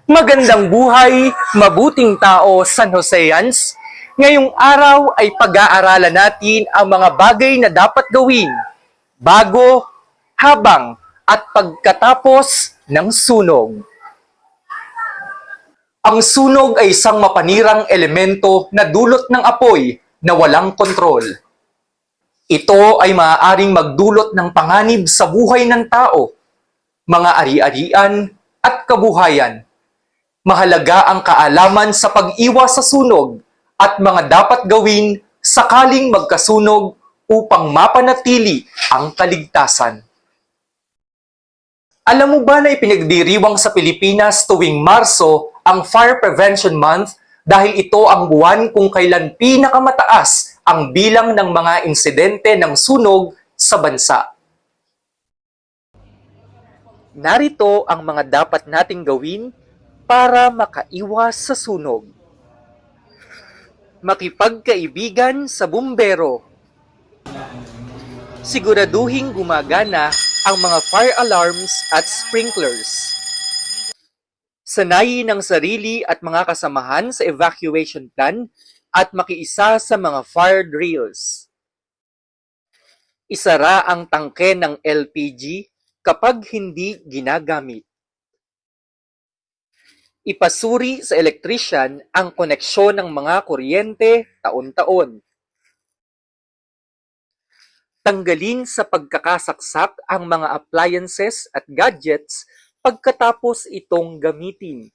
Magandang buhay, mabuting tao, San Joseans. Ngayong araw ay pag-aaralan natin ang mga bagay na dapat gawin bago, habang, at pagkatapos ng sunog. Ang sunog ay isang mapanirang elemento na dulot ng apoy na walang kontrol. Ito ay maaaring magdulot ng panganib sa buhay ng tao, mga ari-arian at kabuhayan. Mahalaga ang kaalaman sa pag-iwas sa sunog at mga dapat gawin sakaling magkasunog upang mapanatili ang kaligtasan. Alam mo ba na ipinagdiriwang sa Pilipinas tuwing Marso ang Fire Prevention Month dahil ito ang buwan kung kailan pinakamataas ang bilang ng mga insidente ng sunog sa bansa. Narito ang mga dapat nating gawin para makaiwas sa sunog. Makipagkaibigan sa bumbero. Siguraduhing gumagana ang mga fire alarms at sprinklers. Sanayin ang sarili at mga kasamahan sa evacuation plan at makiisa sa mga fire drills. Isara ang tangke ng LPG kapag hindi ginagamit. Ipasuri sa elektrisyan ang koneksyon ng mga kuryente taon-taon. Tanggalin sa pagkakasaksak ang mga appliances at gadgets pagkatapos itong gamitin.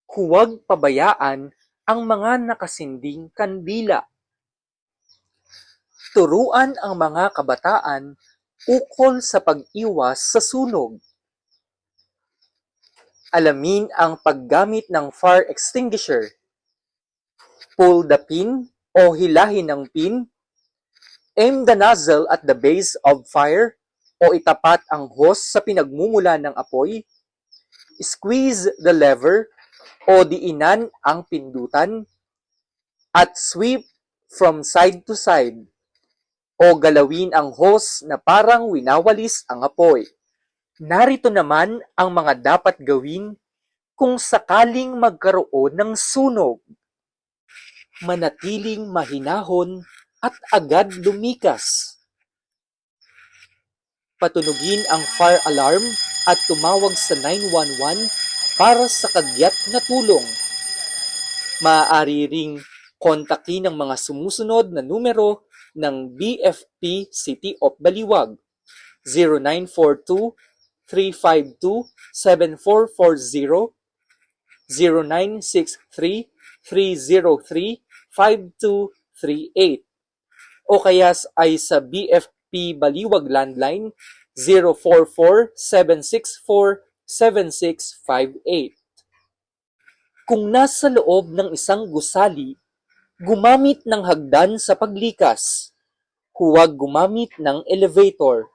Huwag pabayaan ang mga nakasinding kandila. Turuan ang mga kabataan ukol sa pag-iwas sa sunog. Alamin ang paggamit ng fire extinguisher. Pull the pin o hilahin ang pin. Aim the nozzle at the base of fire o itapat ang hose sa pinagmumula ng apoy. Squeeze the lever o diinan ang pindutan. At sweep from side to side o galawin ang hose na parang winawalis ang apoy. Narito naman ang mga dapat gawin kung sakaling magkaroon ng sunog. Manatiling mahinahon at agad lumikas. Patunugin ang fire alarm at tumawag sa 911 para sa kagyat na tulong. Maaari ring kontakin ang mga sumusunod na numero ng BFP City of Baliwag 0942 352-7440, 0963-303-5238, o kaya ay sa BFP Baliwag Landline 044-764-7658. Kung nasa loob ng isang gusali, gumamit ng hagdan sa paglikas. Huwag gumamit ng elevator.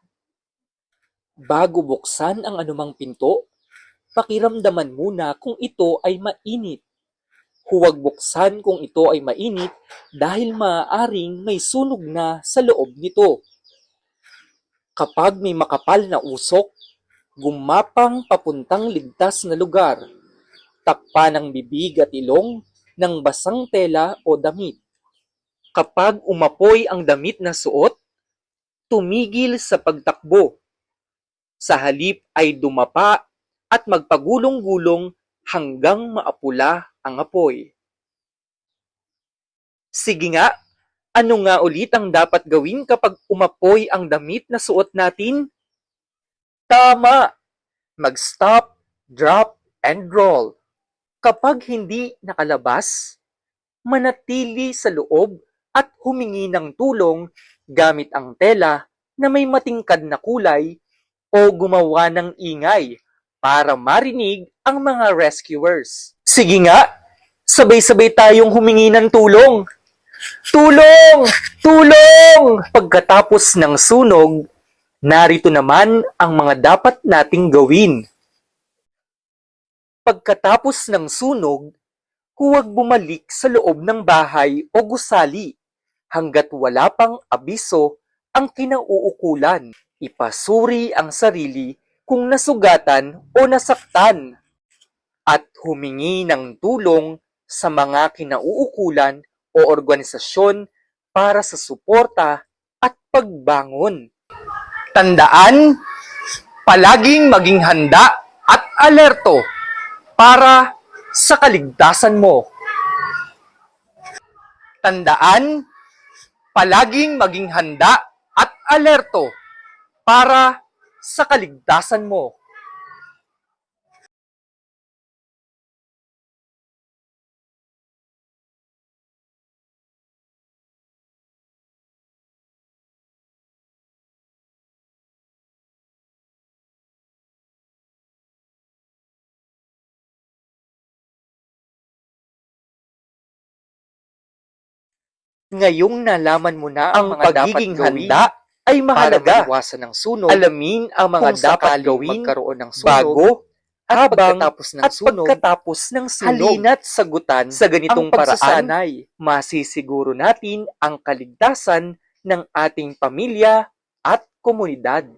Bago buksan ang anumang pinto, pakiramdaman muna kung ito ay mainit. Huwag buksan kung ito ay mainit dahil maaaring may sunog na sa loob nito. Kapag may makapal na usok, gumapang papuntang ligtas na lugar. Takpan ang bibig at ilong ng basang tela o damit. Kapag umapoy ang damit na suot, tumigil sa pagtakbo. Sa halip ay dumapa at magpagulong-gulong hanggang maapula ang apoy. Sige nga, ano nga ulit ang dapat gawin kapag umapoy ang damit na suot natin? Tama! Mag-stop, drop, and roll. Kapag hindi nakalabas, manatili sa loob at humingi ng tulong gamit ang tela na may matingkad na kulay o gumawa ng ingay para marinig ang mga rescuers. Sige nga, sabay-sabay tayong humingi ng tulong. Tulong! Tulong! Pagkatapos ng sunog, narito naman ang mga dapat nating gawin. Pagkatapos ng sunog, huwag bumalik sa loob ng bahay o gusali hanggat wala pang abiso ang kinauukulan. Ipasuri ang sarili kung nasugatan o nasaktan. at humingi ng tulong sa mga kinauukulan o organisasyon para sa suporta at pagbangon. Tandaan, palaging maging handa at alerto para sa kaligtasan mo. Tandaan, palaging maging handa at alerto para sa kaligtasan mo. Ngayong nalaman mo na ang mga pagiging handa ay mahalaga para maiwasan ng sunog. Alamin ang mga dapat gawin magkaroon ng sunog bago at pagkatapos ng sunog. Halina't sagutan sa ganitong paraan, masisiguro natin ang kaligtasan ng ating pamilya at komunidad.